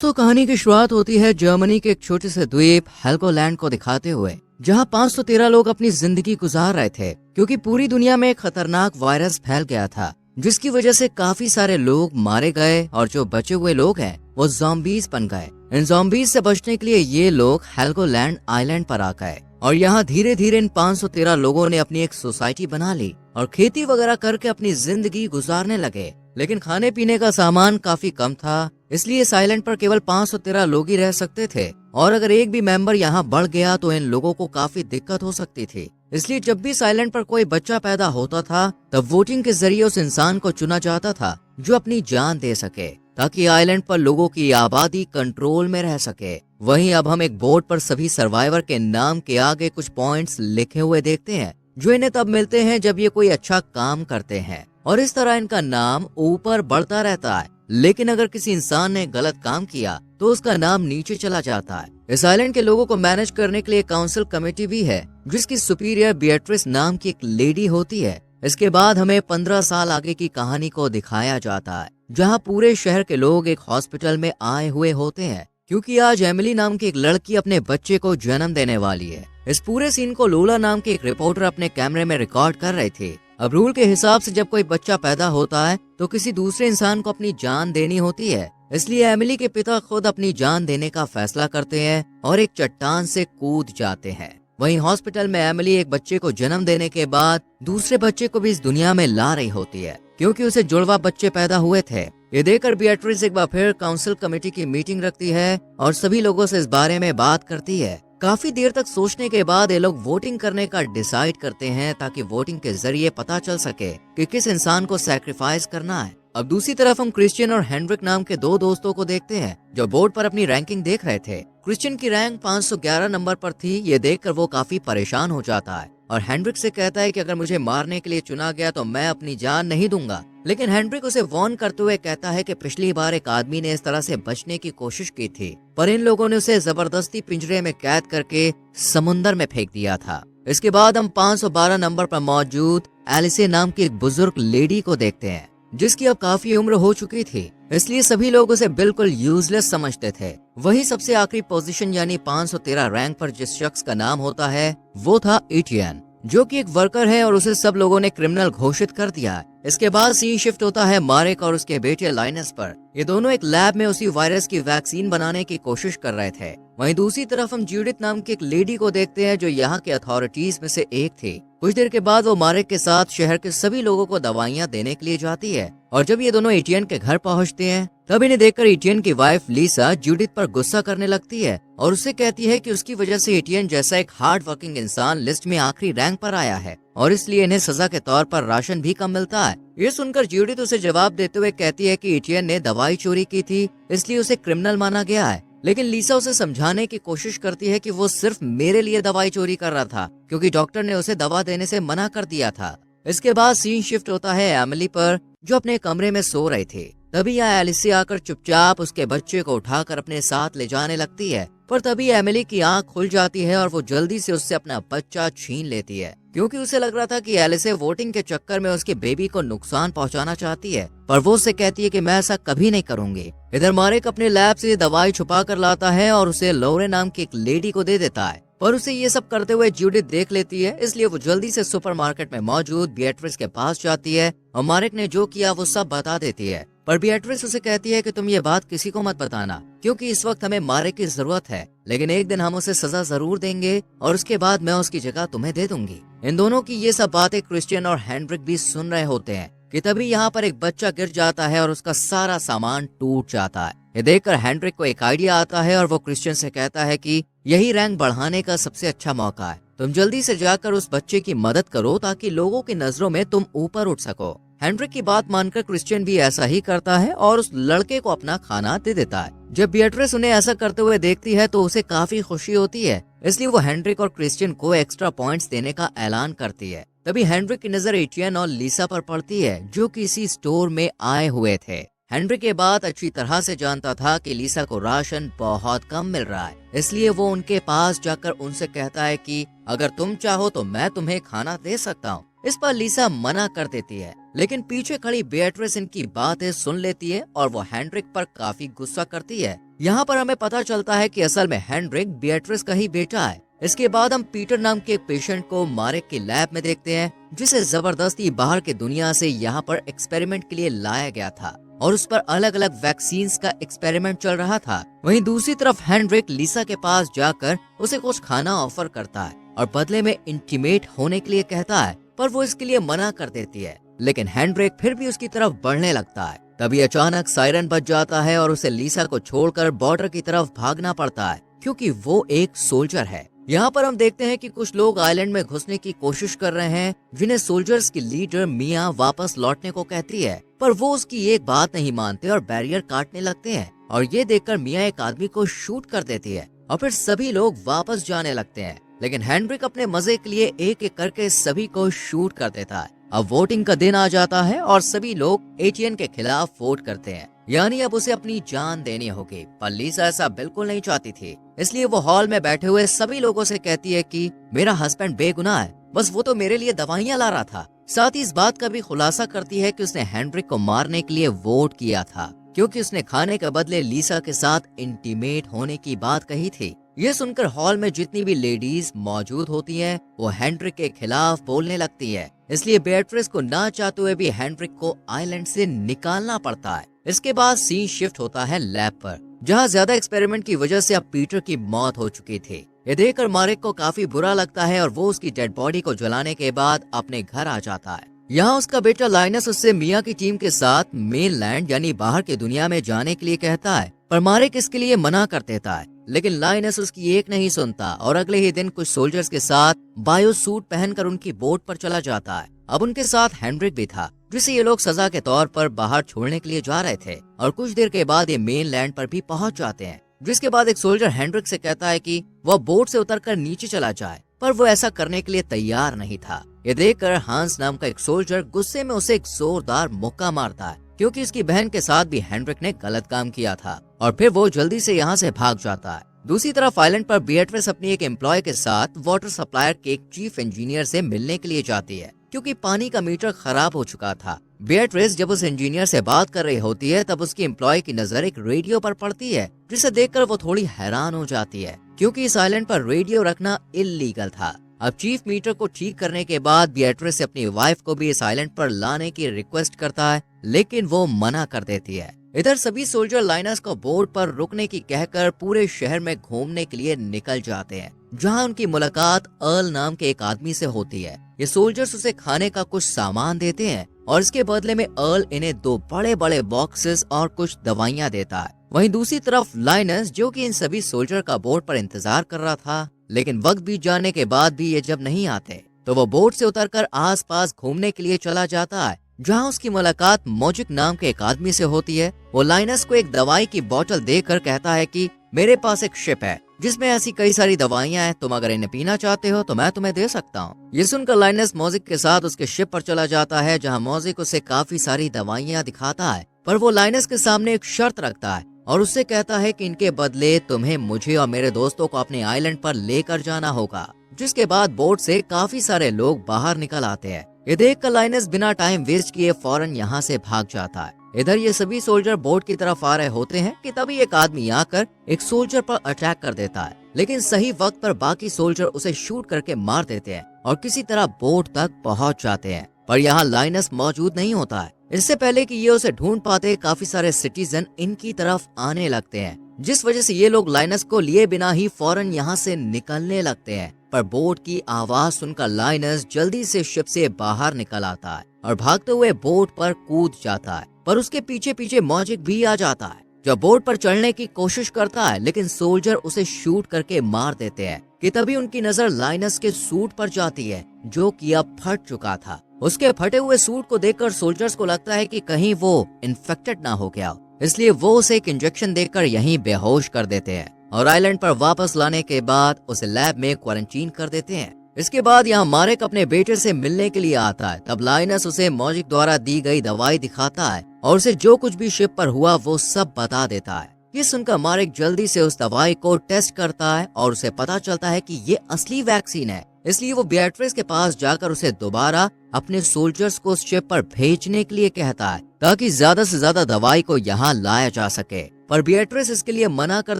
तो कहानी की शुरुआत होती है जर्मनी के एक छोटे से द्वीप हेल्गोलैंड को दिखाते हुए, जहां 513 लोग अपनी जिंदगी गुजार रहे थे क्योंकि पूरी दुनिया में एक खतरनाक वायरस फैल गया था, जिसकी वजह से काफी सारे लोग मारे गए और जो बचे हुए लोग हैं वो ज़ॉम्बीज बन गए। इन ज़ॉम्बीज से बचने के लिए ये लोग हेल्गोलैंड आइलैंड पर आ गए और यहाँ धीरे धीरे इन 513 लोगों ने अपनी एक सोसाइटी बना ली और खेती वगैरह करके अपनी जिंदगी गुजारने लगे। लेकिन खाने पीने का सामान काफी कम था, इसलिए इस आइलैंड पर केवल 513 लोग ही रह सकते थे और अगर एक भी मेंबर यहाँ बढ़ गया तो इन लोगों को काफी दिक्कत हो सकती थी। इसलिए जब भी इस आइलैंड पर कोई बच्चा पैदा होता था तब वोटिंग के जरिए उस इंसान को चुना जाता था जो अपनी जान दे सके, ताकि आइलैंड पर लोगों की आबादी कंट्रोल में रह सके। वहीं अब हम एक बोर्ड पर सभी सर्वाइवर के नाम के आगे कुछ पॉइंट्स लिखे हुए देखते हैं जो इन्हें तब मिलते हैं जब ये कोई अच्छा काम करते हैं और इस तरह इनका नाम ऊपर बढ़ता रहता है। लेकिन अगर किसी इंसान ने गलत काम किया तो उसका नाम नीचे चला जाता है। इस आइलैंड के लोगों को मैनेज करने के लिए काउंसिल कमेटी भी है जिसकी सुपीरियर बिएट्रिस नाम की एक लेडी होती है। इसके बाद हमें 15 साल आगे की कहानी को दिखाया जाता है जहाँ पूरे शहर के लोग एक हॉस्पिटल में आए हुए होते हैं क्योंकि आज एमिली नाम की एक लड़की अपने बच्चे को जन्म देने वाली है। इस पूरे सीन को लोला नाम के एक रिपोर्टर अपने कैमरे में रिकॉर्ड कर रहे थे। अब रूल के हिसाब से जब कोई बच्चा पैदा होता है तो किसी दूसरे इंसान को अपनी जान देनी होती है, इसलिए एमिली के पिता खुद अपनी जान देने का फैसला करते हैं और एक चट्टान से कूद जाते हैं। वहीं हॉस्पिटल में एमिली एक बच्चे को जन्म देने के बाद दूसरे बच्चे को भी इस दुनिया में ला रही होती है क्योंकि उसे जुड़वा बच्चे पैदा हुए थे। ये देखकर बिएट्रिस एक बार फिर काउंसिल कमेटी की मीटिंग रखती है और सभी लोगों से इस बारे में बात करती है। काफी देर तक सोचने के बाद ये लोग वोटिंग करने का डिसाइड करते हैं ताकि वोटिंग के जरिए पता चल सके कि किस इंसान को सैक्रिफाइस करना है। अब दूसरी तरफ हम क्रिश्चियन और हेनरिक नाम के दो दोस्तों को देखते हैं जो बोर्ड पर अपनी रैंकिंग देख रहे थे। क्रिश्चियन की रैंक 511 नंबर पर थी। ये देखकर वो काफी परेशान हो जाता है और हेनरिक से कहता है कि अगर मुझे मारने के लिए चुना गया तो मैं अपनी जान नहीं दूंगा। लेकिन हेनरिक उसे वार्न करते हुए कहता है कि पिछली बार एक आदमी ने इस तरह से बचने की कोशिश की थी पर इन लोगों ने उसे जबरदस्ती पिंजरे में कैद करके समुंदर में फेंक दिया था। इसके बाद हम 512 नंबर पर मौजूद एलिसे नाम की एक बुजुर्ग लेडी को देखते हैं जिसकी अब काफी उम्र हो चुकी थी, इसलिए सभी लोग उसे बिल्कुल यूजलेस समझते थे। वही सबसे आखिरी पोजीशन यानी 513 रैंक पर जिस शख्स का नाम होता है वो था एटियन, जो कि एक वर्कर है और उसे सब लोगों ने क्रिमिनल घोषित कर दिया है। इसके बाद सीन शिफ्ट होता है मारेक और उसके बेटे लाइनस पर। ये दोनों एक लैब में उसी वायरस की वैक्सीन बनाने की कोशिश कर रहे थे। वहीं दूसरी तरफ हम जूडिथ नाम की एक लेडी को देखते हैं जो यहाँ के अथॉरिटीज में से एक थी। कुछ देर के बाद वो मारेक के साथ शहर के सभी लोगों को दवाइयाँ देने के लिए जाती है और जब ये दोनों एटियन के घर पहुँचते हैं तब इन्हें देखकर एटियन की वाइफ लीसा जूडिथ पर गुस्सा करने लगती है और उससे कहती है कि उसकी वजह से एटियन जैसा एक हार्ड वर्किंग इंसान लिस्ट में आखिरी रैंक पर आया है और इसलिए इन्हें सजा के तौर पर राशन भी कम मिलता है। ये सुनकर जूडिथ उसे जवाब देते हुए कहती है कि एटियन ने दवाई चोरी की थी इसलिए उसे क्रिमिनल माना गया है। लेकिन लीसा उसे समझाने की कोशिश करती है कि वो सिर्फ मेरे लिए दवाई चोरी कर रहा था क्योंकि डॉक्टर ने उसे दवा देने से मना कर दिया था। इसके बाद सीन शिफ्ट होता है एमिली पर जो अपने कमरे में सो रही थी। तभी यहाँ एलिसी आकर चुपचाप उसके बच्चे को उठाकर अपने साथ ले जाने लगती है पर तभी एमिली की आंख खुल जाती है और वो जल्दी से उससे अपना बच्चा छीन लेती है क्योंकि उसे लग रहा था कि एलिसे वोटिंग के चक्कर में उसके बेबी को नुकसान पहुंचाना चाहती है, पर वो उससे कहती है कि मैं ऐसा कभी नहीं करूंगी। इधर मारेक अपने लैब से दवाई छुपा कर लाता है और उसे लोरे नाम की एक लेडी को दे देता है, पर उसे ये सब करते हुए जूडिथ देख लेती है, इसलिए वो जल्दी से सुपरमार्केट में मौजूद बिएट्रिस के पास जाती है और मारेक ने जो किया वो सब बता देती है। पर बिएट्रिस उसे कहती है कि तुम ये बात किसी को मत बताना क्योंकि इस वक्त हमें मारेक की जरूरत है, लेकिन एक दिन हम उसे सजा जरूर देंगे और उसके बाद मैं उसकी जगह तुम्हें दे दूंगी। इन दोनों की ये सब बातें क्रिश्चियन और हेनरिक भी सुन रहे होते हैं कि तभी यहाँ पर एक बच्चा गिर जाता है और उसका सारा सामान टूट जाता है। ये देखकर हेनरिक को एक आइडिया आता है और वो क्रिश्चियन से कहता है कि यही रैंक बढ़ाने का सबसे अच्छा मौका है, तुम जल्दी से जाकर उस बच्चे की मदद करो ताकि लोगों की नजरों में तुम ऊपर उठ सको। हेनरिक की बात मानकर क्रिश्चियन भी ऐसा ही करता है और उस लड़के को अपना खाना दे देता है। जब बिएट्रिस उन्हें ऐसा करते हुए देखती है तो उसे काफी खुशी होती है, इसलिए वो हेनरिक और क्रिश्चियन को एक्स्ट्रा पॉइंट्स देने का ऐलान करती है। तभी हेनरिक की नजर एटियन और लीसा पर पड़ती है जो किसी स्टोर में आए हुए थे। हेनरिक ये बात अच्छी तरह से जानता था कि लीसा को राशन बहुत कम मिल रहा है, इसलिए वो उनके पास जाकर उनसे कहता है कि अगर तुम चाहो तो मैं तुम्हें खाना दे सकता हूँ। इस पर लीसा मना कर देती है, लेकिन पीछे खड़ी बिएट्रिस इनकी बातें सुन लेती है और वो हेनरिक पर काफी गुस्सा करती है यहाँ पर हमें पता चलता है कि असल में हेनरिक बिएट्रिस का ही बेटा है। इसके बाद हम पीटर नाम के एक पेशेंट को मारेक की लैब में देखते हैं, जिसे जबरदस्ती बाहर की दुनिया से यहाँ पर एक्सपेरिमेंट के लिए लाया गया था और उस पर अलग अलग वैक्सीन्स का एक्सपेरिमेंट चल रहा था। वहीं दूसरी तरफ हेनरिक लीसा के पास जाकर उसे कुछ खाना ऑफर करता है और बदले में इंटीमेट होने के लिए कहता है, पर वो इसके लिए मना कर देती है। लेकिन हेनरिक फिर भी उसकी तरफ बढ़ने लगता है। तभी अचानक सायरन बज जाता है और उसे लीसा को छोड़कर बॉर्डर की तरफ भागना पड़ता है, क्योंकि वो एक सोल्जर है। यहाँ पर हम देखते हैं कि कुछ लोग आइलैंड में घुसने की कोशिश कर रहे हैं, जिन्हें सोल्जर्स की लीडर मिया वापस लौटने को कहती है, पर वो उसकी एक बात नहीं मानते और बैरियर काटने लगते हैं। और ये देखकर मिया एक आदमी को शूट कर देती है और फिर सभी लोग वापस जाने लगते हैं। लेकिन हेनरिक अपने मजे के लिए एक एक करके सभी को शूट कर देता है। अब वोटिंग का दिन आ जाता है और सभी लोग एटीएन के खिलाफ वोट करते हैं, यानी अब उसे अपनी जान देनी होगी। पर लीसा ऐसा बिल्कुल नहीं चाहती थी, इसलिए वो हॉल में बैठे हुए सभी लोगों से कहती है कि मेरा हस्बैंड बेगुनाह है, बस वो तो मेरे लिए दवाइयाँ ला रहा था। साथ ही इस बात का भी खुलासा करती है कि उसने हेनरिक को मारने के लिए वोट किया था, क्योंकि उसने खाने के बदले लीसा के साथ इंटीमेट होने की बात कही थी। ये सुनकर हॉल में जितनी भी लेडीज मौजूद होती हैं, वो हेनरिक के खिलाफ बोलने लगती है। इसलिए बेट्रिस को ना चाहते हुए भी हेनरिक को आइलैंड से निकालना पड़ता है। इसके बाद सीन शिफ्ट होता है लैब पर, जहाँ ज्यादा एक्सपेरिमेंट की वजह से अब पीटर की मौत हो चुकी थी। ये देखकर मारेक को काफी बुरा लगता है और वो उसकी डेड बॉडी को जलाने के बाद अपने घर आ जाता है। यहाँ उसका बेटा लाइनस उससे मिया की टीम के साथ मेनलैंड यानी बाहर की दुनिया में जाने के लिए कहता है, पर मारेक इसके लिए मना कर देता है। लेकिन लाइनस उसकी एक नहीं सुनता और अगले ही दिन कुछ सोल्जर्स के साथ बायो सूट पहनकर उनकी बोट पर चला जाता है। अब उनके साथ हेनरिक भी था, जिसे ये लोग सजा के तौर पर बाहर छोड़ने के लिए जा रहे थे। और कुछ देर के बाद ये मेनलैंड पर भी पहुंच जाते हैं, जिसके बाद एक सोल्जर हेनरिक से कहता है कि वह बोट से उतरकर नीचे चला जाए, पर वो ऐसा करने के लिए तैयार नहीं था। ये देखकर हांस नाम का एक सोल्जर गुस्से में उसे एक जोरदार मुक्का मारता है, क्योंकि उसकी बहन के साथ भी हेनरिक ने गलत काम किया था, और फिर वो जल्दी से यहाँ से भाग जाता है। दूसरी तरफ आइलैंड पर बिएट्रिस अपनी एक एम्प्लॉय के साथ वाटर सप्लायर के एक चीफ इंजीनियर से मिलने के लिए जाती है, क्योंकि पानी का मीटर खराब हो चुका था। बिएट्रिस जब उस इंजीनियर से बात कर रही होती है, तब उसकी एम्प्लॉय की नजर एक रेडियो पर पड़ती है, जिसे देखकर वो थोड़ी हैरान हो जाती है, क्योंकि इस आइलैंड पर रेडियो रखना इल्लीगल था। अब चीफ मीटर को ठीक करने के बाद बिएट्रिस अपनी वाइफ को भी इस आइलैंड पर लाने की रिक्वेस्ट करता है, लेकिन वो मना कर देती है। इधर सभी सोल्जर लाइनस को बोर्ड पर रुकने की कहकर पूरे शहर में घूमने के लिए निकल जाते हैं, जहां उनकी मुलाकात अर्ल नाम के एक आदमी से होती है। ये सोल्जर्स उसे खाने का कुछ सामान देते हैं और इसके बदले में अर्ल इन्हें 2 बड़े बड़े बॉक्सेस और कुछ दवाइयां देता है। वहीं दूसरी तरफ लाइनस, जो कि इन सभी सोल्जर का बोर्ड पर इंतजार कर रहा था, लेकिन वक्त बीत जाने के बाद भी ये जब नहीं आते, तो वो बोट से उतरकर आसपास घूमने के लिए चला जाता है, जहां उसकी मुलाकात मोजिक नाम के एक आदमी से होती है। वो लाइनस को एक दवाई की बोतल देकर कहता है कि मेरे पास एक शिप है जिसमें ऐसी कई सारी दवाइयां हैं, तुम अगर इन्हें पीना चाहते हो तो मैं तुम्हें दे सकता हूँ। ये सुनकर लाइनस मोजिक के साथ उसके शिप पर चला जाता है, जहाँ मोजिक उसे काफी सारी दवाइयां दिखाता है, पर वो लाइनस के सामने एक शर्त रखता है और उससे कहता है कि इनके बदले तुम्हें मुझे और मेरे दोस्तों को अपने आइलैंड पर लेकर जाना होगा। जिसके बाद बोट से काफी सारे लोग बाहर निकल आते हैं। ये देखकर लाइनस बिना टाइम वेस्ट किए फौरन यहाँ से भाग जाता है। इधर ये सभी सोल्जर बोट की तरफ आ रहे होते हैं कि तभी एक आदमी आकर एक सोल्जर पर अटैक कर देता है, लेकिन सही वक्त पर बाकी सोल्जर उसे शूट करके मार देते हैं और किसी तरह बोट तक पहुँच जाते हैं। पर यहाँ लाइनस मौजूद नहीं होता है। इससे पहले कि ये उसे ढूंढ पाते, काफी सारे सिटीजन इनकी तरफ आने लगते हैं, जिस वजह से ये लोग लाइनस को लिए बिना ही फौरन यहाँ से निकलने लगते हैं। पर बोट की आवाज सुनकर लाइनस जल्दी से शिप से बाहर निकल आता है और भागते हुए बोट पर कूद जाता है, पर उसके पीछे पीछे मोजिक भी आ जाता है, जो बोट पर चढ़ने की कोशिश करता है, लेकिन सोल्जर उसे शूट करके मार देते हैं कि तभी उनकी नजर लाइनस के सूट पर जाती है, जो कि अब फट चुका था। उसके फटे हुए सूट को देखकर सोल्जर्स को लगता है कि कहीं वो इन्फेक्टेड ना हो गया, इसलिए वो उसे एक इंजेक्शन देकर यहीं बेहोश कर देते हैं और आइलैंड पर वापस लाने के बाद उसे लैब में क्वारंटीन कर देते हैं। इसके बाद यहाँ मारेक अपने बेटे से मिलने के लिए आता है। तब लाइनस उसे मोजिक द्वारा दी गई दवाई दिखाता है और उसे जो कुछ भी शिप पर हुआ वो सब बता देता है। ये सुनकर मारेक जल्दी से उस दवाई को टेस्ट करता है और उसे पता चलता है कि ये असली वैक्सीन है, इसलिए वो बिएट्रिस के पास जाकर उसे दोबारा अपने सोल्जर्स को उस शिप पर भेजने के लिए कहता है, ताकि ज्यादा से ज्यादा दवाई को यहाँ लाया जा सके। पर बिएट्रिस इसके लिए मना कर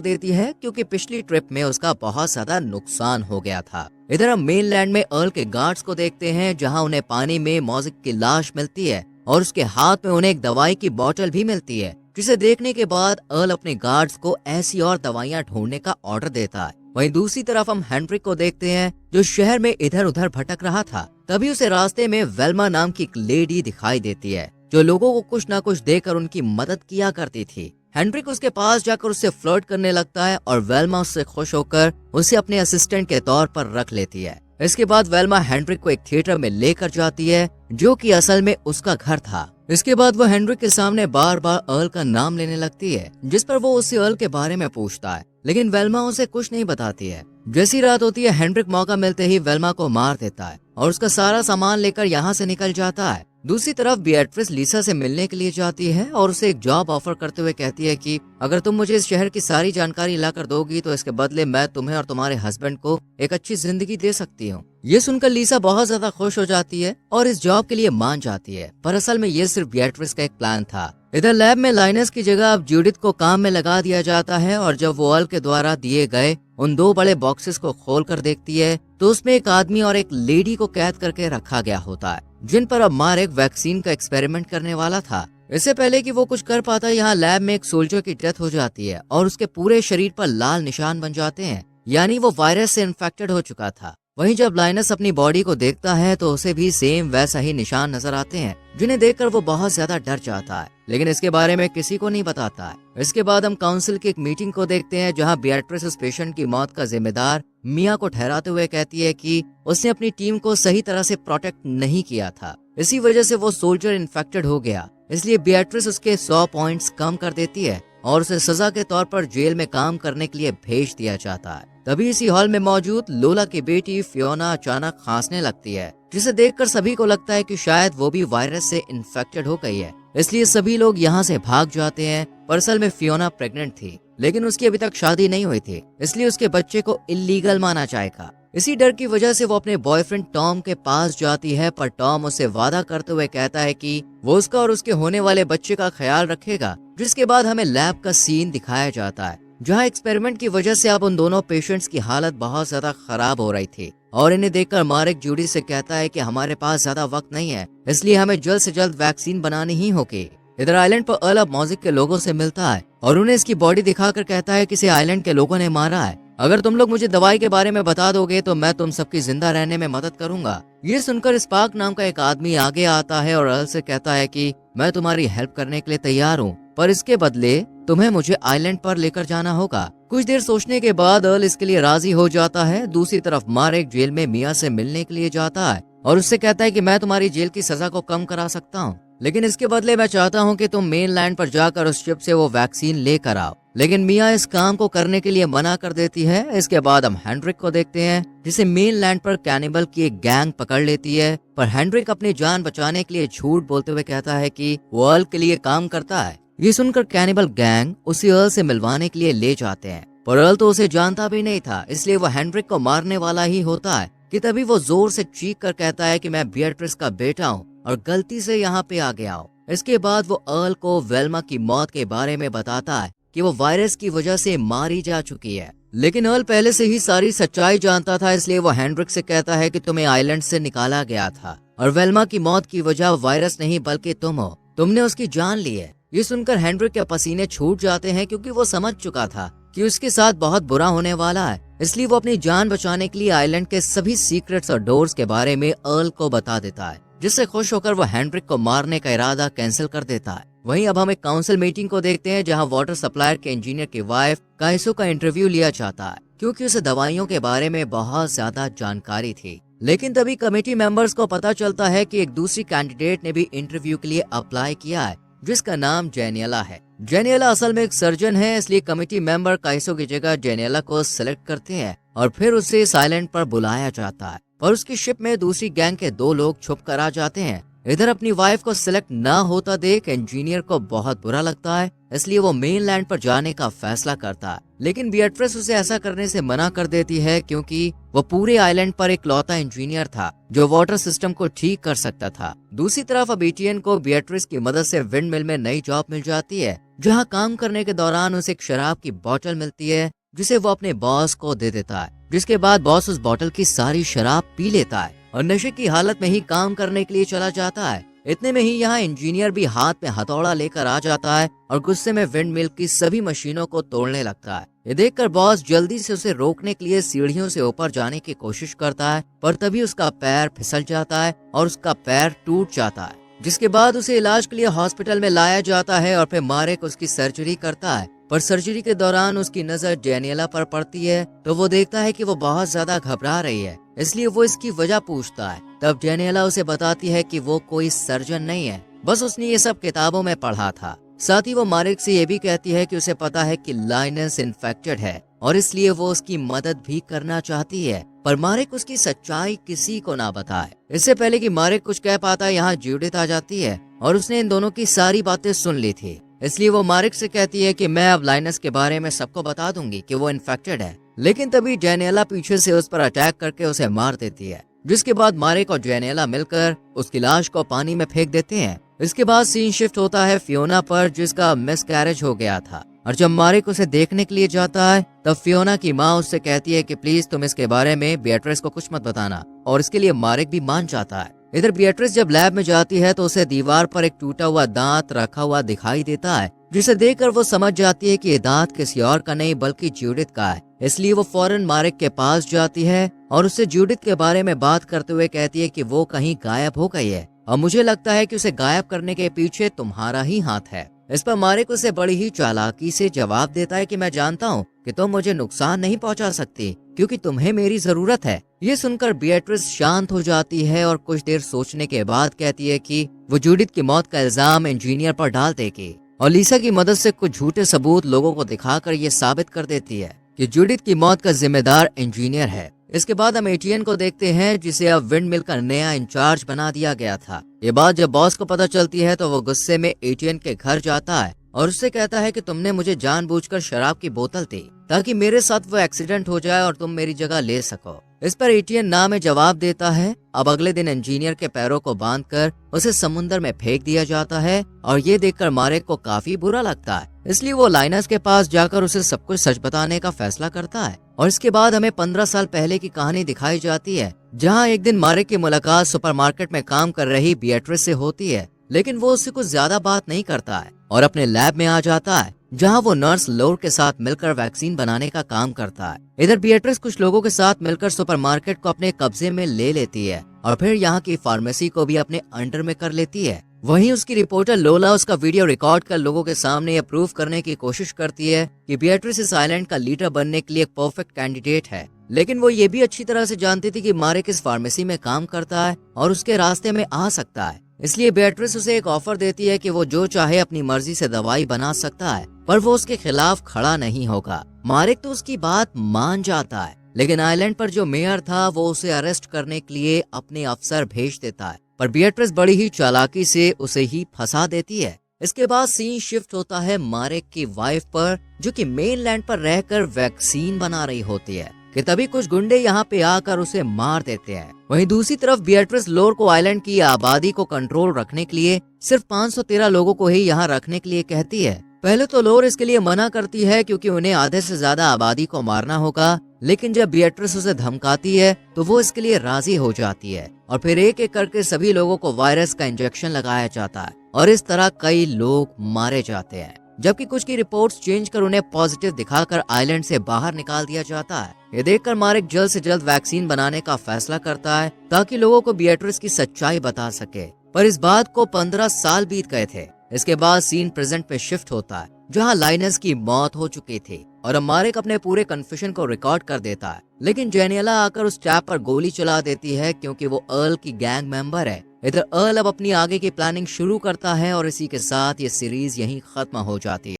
देती है क्योंकि पिछली ट्रिप में उसका बहुत ज्यादा नुकसान हो गया था। इधर हम मेनलैंड में अर्ल के गार्ड्स को देखते हैं, जहां उन्हें पानी में मॉजिक की लाश मिलती है और उसके हाथ में उन्हें एक दवाई की बोतल भी मिलती है, जिसे देखने के बाद अर्ल अपने गार्ड्स को ऐसी और दवाइयां ढूंढने का ऑर्डर देता है। वहीं दूसरी तरफ हम हेनरिक को देखते हैं, जो शहर में इधर उधर भटक रहा था। तभी उसे रास्ते में वेल्मा नाम की एक लेडी दिखाई देती है, जो लोगों को कुछ न कुछ देकर उनकी मदद किया करती थी। हेनरिक उसके पास जाकर उससे फ्लर्ट करने लगता है और वेल्मा उससे खुश होकर उसे अपने असिस्टेंट के तौर पर रख लेती है। इसके बाद वेल्मा हेनरिक को एक थिएटर में लेकर जाती है, जो कि असल में उसका घर था। इसके बाद वो हेनरिक के सामने बार बार अर्ल का नाम लेने लगती है, जिस पर वो उससे अर्ल के बारे में पूछता है, लेकिन वेल्मा उसे कुछ नहीं बताती है। जैसी रात होती है, हेनरिक मौका मिलते ही वेल्मा को मार देता है और उसका सारा सामान लेकर यहाँ से निकल जाता है। दूसरी तरफ बिएट्रिस लीसा से मिलने के लिए जाती है और उसे एक जॉब ऑफर करते हुए कहती है कि अगर तुम मुझे इस शहर की सारी जानकारी लाकर दोगी तो इसके बदले मैं तुम्हें और तुम्हारे हस्बैंड को एक अच्छी जिंदगी दे सकती हूँ। ये सुनकर लीसा बहुत ज्यादा खुश हो जाती है और इस जॉब के लिए मान जाती है, पर असल में ये सिर्फ बिएट्रिस का एक प्लान था। इधर लैब में लाइनस की जगह अब जूडिथ को काम में लगा दिया जाता है और जब वो अर्ल के द्वारा दिए गए उन 2 बड़े बॉक्सेस को खोल कर देखती है तो उसमें एक आदमी और एक लेडी को कैद करके रखा गया होता है, जिन पर अब मार्क वैक्सीन का एक्सपेरिमेंट करने वाला था। इससे पहले कि वो कुछ कर पाता, यहाँ लैब में एक सोल्जर की डेथ हो जाती है और उसके पूरे शरीर पर लाल निशान बन जाते हैं, यानी वो वायरस से इन्फेक्टेड हो चुका था। वहीं जब लाइनस अपनी बॉडी को देखता है तो उसे भी सेम वैसा ही निशान नजर आते हैं, जिन्हें देखकर वो बहुत ज्यादा डर जाता है, लेकिन इसके बारे में किसी को नहीं बताता है। इसके बाद हम काउंसिल की एक मीटिंग को देखते हैं, जहां बिएट्रिस उस पेशेंट की मौत का जिम्मेदार मिया को ठहराते हुए कहती है कि उसने अपनी टीम को सही तरह से प्रोटेक्ट नहीं किया था, इसी वजह से वो सोल्जर इन्फेक्टेड हो गया। इसलिए बिएट्रिस उसके 100 पॉइंट्स कम कर देती है और उसे सजा के तौर पर जेल में काम करने के लिए भेज दिया जाता है। तभी इसी हॉल में मौजूद लोला की बेटी फियोना अचानक खांसने लगती है, जिसे देखकर सभी को लगता है कि शायद वो भी वायरस से इन्फेक्टेड हो गई है। इसलिए सभी लोग यहाँ से भाग जाते हैं, पर असल में फियोना प्रेग्नेंट थी, लेकिन उसकी अभी तक शादी नहीं हुई थी, इसलिए उसके बच्चे को इल्लीगल माना जाएगा। इसी डर की वजह से वो अपने बॉयफ्रेंड टॉम के पास जाती है, पर टॉम उसे वादा करते हुए कहता है कि वो उसका और उसके होने वाले बच्चे का ख्याल रखेगा। जिसके बाद हमें लैब का सीन दिखाया जाता है, जहां एक्सपेरिमेंट की वजह से अब उन दोनों पेशेंट्स की हालत बहुत ज्यादा खराब हो रही थी और इन्हें देखकर मार्क जूडी से कहता है कि हमारे पास ज्यादा वक्त नहीं है, इसलिए हमें जल्द से जल्द वैक्सीन बनानी ही होगी। इधर आइलैंड पर अर्ल अब मॉजिक के लोगों से मिलता है और उन्हें इसकी बॉडी दिखाकर कहता है कि इसे आइलैंड के लोगों ने मारा है। अगर तुम लोग मुझे दवाई के बारे में बता दोगे तो मैं तुम सबकी जिंदा रहने में मदद करूंगा। ये सुनकर स्पार्क नाम का एक आदमी आगे आता है और अर्ल से कहता है कि मैं तुम्हारी हेल्प करने के लिए तैयार हूँ, पर इसके बदले तुम्हें मुझे आइलैंड पर लेकर जाना होगा। कुछ देर सोचने के बाद अर्ल इसके लिए राजी हो जाता है। दूसरी तरफ मार्क जेल में मिया से मिलने के लिए जाता है और उससे कहता है कि मैं तुम्हारी जेल की सजा को कम करा सकता हूँ, लेकिन इसके बदले मैं चाहता हूँ कि तुम मेनलैंड पर जाकर उस शिप से वो वैक्सीन लेकर आओ। लेकिन मिया इस काम को करने के लिए मना कर देती है। इसके बाद हम हेनरिक को देखते हैं, जिसे मेनलैंड पर कैनिबल की एक गैंग पकड़ लेती है, पर हेनरिक अपनी जान बचाने के लिए झूठ बोलते हुए कहता है कि वो अर्ल के लिए काम करता है। ये सुनकर कैनिबल गैंग उसे अर्ल से मिलवाने के लिए ले जाते हैं, पर अर्ल तो उसे जानता भी नहीं था, इसलिए वो हेनरिक को मारने वाला ही होता है कि तभी वो जोर से चीख कर कहता है कि मैं बिएट्रिस का बेटा हूँ और गलती से यहाँ पे आ गया हूँ। इसके बाद वो अर्ल को वेल्मा की मौत के बारे में बताता है कि वो वायरस की वजह से मारी जा चुकी है, लेकिन अर्ल पहले से ही सारी सच्चाई जानता था, इसलिए वो हेनरिक से कहता है कि तुम्हें आइलैंड से निकाला गया था और वेल्मा की मौत की वजह वायरस नहीं बल्कि तुम हो, तुमने उसकी जान ली है। ये सुनकर हेनरिक के पसीने छूट जाते हैं, क्योंकि वो समझ चुका था कि उसके साथ बहुत बुरा होने वाला है, इसलिए वो अपनी जान बचाने के लिए आइलैंड के सभी सीक्रेट्स और डोर्स के बारे में अर्ल को बता देता है, जिससे खुश होकर वो हेनरिक को मारने का इरादा कैंसिल कर देता है। वहीं अब हम एक काउंसिल मीटिंग को देखते हैं, जहां वाटर सप्लायर के इंजीनियर की वाइफ काइसो का इंटरव्यू लिया जाता है, क्योंकि उसे दवाइयों के बारे में बहुत ज्यादा जानकारी थी। लेकिन तभी कमेटी मेंबर्स को पता चलता है कि एक दूसरी कैंडिडेट ने भी इंटरव्यू के लिए अप्लाई किया है, जिसका नाम जेनियला है। जेनियला असल में एक सर्जन है, इसलिए कमेटी मेंबर काइसो की जगह जेनियला को सिलेक्ट करते हैं और फिर उसे इस आइलैंड पर बुलाया जाता है, पर उसकी शिप में दूसरी गैंग के 2 लोग छुप कर आ जाते हैं। इधर अपनी वाइफ को सिलेक्ट ना होता देख इंजीनियर को बहुत बुरा लगता है, इसलिए वो मेनलैंड पर जाने का फैसला करता है, लेकिन बिएट्रिस उसे ऐसा करने से मना कर देती है, क्योंकि वो पूरे आइलैंड पर इकलौता इंजीनियर था जो वाटर सिस्टम को ठीक कर सकता था। दूसरी तरफ अब एटियन को बिएट्रिस की मदद से विंड मिल में नई जॉब मिल जाती है जहाँ काम करने के दौरान उसे एक शराब की बोतल मिलती है जिसे वो अपने बॉस को दे देता है, जिसके बाद बॉस उस बोतल की सारी शराब पी लेता है और नशे की हालत में ही काम करने के लिए चला जाता है। इतने में ही यहाँ इंजीनियर भी हाथ में हथौड़ा लेकर आ जाता है और गुस्से में विंड मिल की सभी मशीनों को तोड़ने लगता है। ये देखकर बॉस जल्दी से उसे रोकने के लिए सीढ़ियों से ऊपर जाने की कोशिश करता है, पर तभी उसका पैर फिसल जाता है और उसका पैर टूट जाता है, जिसके बाद उसे इलाज के लिए हॉस्पिटल में लाया जाता है और फिर मारेक उसकी सर्जरी करता है। पर सर्जरी के दौरान उसकी नजर डेनियला पर पड़ती है तो वो देखता है कि वो बहुत ज्यादा घबरा रही है, इसलिए वो इसकी वजह पूछता है। तब डेनियला उसे बताती है कि वो कोई सर्जन नहीं है, बस उसने ये सब किताबों में पढ़ा था। साथ ही वो मारेक से ये भी कहती है कि उसे पता है कि लाइनस इन्फेक्टेड है और इसलिए वो उसकी मदद भी करना चाहती है, पर मारेक उसकी सच्चाई किसी को ना बताए। इससे पहले कि मारेक कुछ कह पाता, यहाँ जूडिथ आ जाती है और उसने इन दोनों की सारी बातें सुन ली थी, इसलिए वो मारेक से कहती है कि मैं अब लाइनस के बारे में सबको बता दूंगी कि वो इन्फेक्टेड है। लेकिन तभी डेनियला पीछे से उस पर अटैक करके उसे मार देती है, जिसके बाद मारेक और डेनियला मिलकर उसकी लाश को पानी में फेंक देते हैं। इसके बाद सीन शिफ्ट होता है फियोना पर, जिसका मिसकैरेज हो गया था, और जब मारेक उसे देखने के लिए जाता है तब फियोना की माँ उससे कहती है कि प्लीज तुम इसके बारे में बिएट्रिस को कुछ मत बताना, और इसके लिए मारेक भी मान जाता है। इधर बिएट्रिस जब लैब में जाती है तो उसे दीवार पर एक टूटा हुआ दांत रखा हुआ दिखाई देता है, जिसे देखकर वो समझ जाती है कि ये दांत किसी और का नहीं बल्कि जूडिथ का है। इसलिए वो फौरन मारेक के पास जाती है और उससे जूडिथ के बारे में बात करते हुए कहती है कि वो कहीं गायब हो गई है और मुझे लगता है कि उसे गायब करने के पीछे तुम्हारा ही हाथ है। इस पर मारेक उसे बड़ी ही चालाकी से जवाब देता है कि मैं जानता हूँ कि तुम मुझे नुकसान नहीं पहुंचा सकती क्योंकि तुम्हें मेरी जरूरत है। ये सुनकर बिएट्रिस शांत हो जाती है और कुछ देर सोचने के बाद कहती है कि वो जूडिथ की मौत का इल्जाम इंजीनियर पर डाल देगी और लीसा की मदद से कुछ झूठे सबूत लोगों को दिखाकर ये साबित कर देती है कि जूडिथ की मौत का जिम्मेदार इंजीनियर है। इसके बाद हम एटीएन को देखते हैं, जिसे अब विंड मिल का नया इंचार्ज बना दिया गया था। ये बात जब बॉस को पता चलती है तो वो गुस्से में एटीएन के घर जाता है और उससे कहता है कि तुमने मुझे जानबूझकर शराब की बोतल दी ताकि मेरे साथ वो एक्सीडेंट हो जाए और तुम मेरी जगह ले सको। इस पर एटीएन ना में जवाब देता है। अब अगले दिन इंजीनियर के पैरों को बांधकर उसे समुद्र में फेंक दिया जाता है और ये देखकर मारेक को काफी बुरा लगता है, इसलिए वो लाइनस के पास जाकर उसे सब कुछ सच बताने का फैसला करता है। और इसके बाद हमें 15 साल पहले की कहानी दिखाई जाती है, जहाँ एक दिन मारेक की मुलाकात सुपरमार्केट में काम कर रही बिएट्रिस से होती है, लेकिन वो उससे कुछ ज्यादा बात नहीं करता है और अपने लैब में आ जाता है, जहाँ वो नर्स लोर के साथ मिलकर वैक्सीन बनाने का काम करता है। इधर बिएट्रिस कुछ लोगों के साथ मिलकर सुपरमार्केट को अपने कब्जे में ले लेती है और फिर यहाँ की फार्मेसी को भी अपने अंडर में कर लेती है। वहीं उसकी रिपोर्टर लोला उसका वीडियो रिकॉर्ड कर लोगों के सामने ये प्रूव करने की कोशिश करती है कि बिएट्रिस इस आइलैंड का लीडर बनने के लिए एक परफेक्ट कैंडिडेट है। लेकिन वो ये भी अच्छी तरह से जानती थी कि मारेक इस फार्मेसी में काम करता है और उसके रास्ते में आ सकता है, इसलिए बिएट्रिस उसे एक ऑफर देती है कि वो जो चाहे अपनी मर्जी से दवाई बना सकता है, पर वो उसके खिलाफ खड़ा नहीं होगा। मारेक तो उसकी बात मान जाता है, लेकिन आइलैंड पर जो मेयर था वो उसे अरेस्ट करने के लिए अपने अफसर भेज देता है, पर बिएट्रिस बड़ी ही चालाकी से उसे ही फंसा देती है। इसके बाद सीन शिफ्ट होता है मारेक की वाइफ पर, जो कि मेनलैंड पर रहकर वैक्सीन बना रही होती है कि तभी कुछ गुंडे यहाँ पे आकर उसे मार देते हैं। वहीं दूसरी तरफ बिएट्रिस लोर को आइलैंड की आबादी को कंट्रोल रखने के लिए सिर्फ 513 लोगों को ही यहाँ रखने के लिए कहती है। पहले तो लोर इसके लिए मना करती है क्योंकि उन्हें आधे से ज्यादा आबादी को मारना होगा, लेकिन जब बिएट्रिस उसे धमकाती है तो वो इसके लिए राजी हो जाती है और फिर एक एक करके सभी लोगों को वायरस का इंजेक्शन लगाया जाता है और इस तरह कई लोग मारे जाते हैं, जबकि कुछ की रिपोर्ट्स चेंज कर उन्हें पॉजिटिव दिखाकर आइलैंड से बाहर निकाल दिया जाता है। ये देखकर मारेक जल्द से जल्द वैक्सीन बनाने का फैसला करता है ताकि लोगों को बिएट्रिस की सच्चाई बता सके, पर इस बात को 15 साल बीत गए थे। इसके बाद सीन प्रेजेंट पे शिफ्ट होता है, जहां लाइनस की मौत हो चुकी थी और अब मारेक अपने पूरे कन्फ्यूजन को रिकॉर्ड कर देता है, लेकिन जेनियला आकर उस चैप पर गोली चला देती है क्योंकि वो अर्ल की गैंग मेंबर है। इधर अर्ल अब अपनी आगे की प्लानिंग शुरू करता है और इसी के साथ ये सीरीज यहीं खत्म हो जाती है।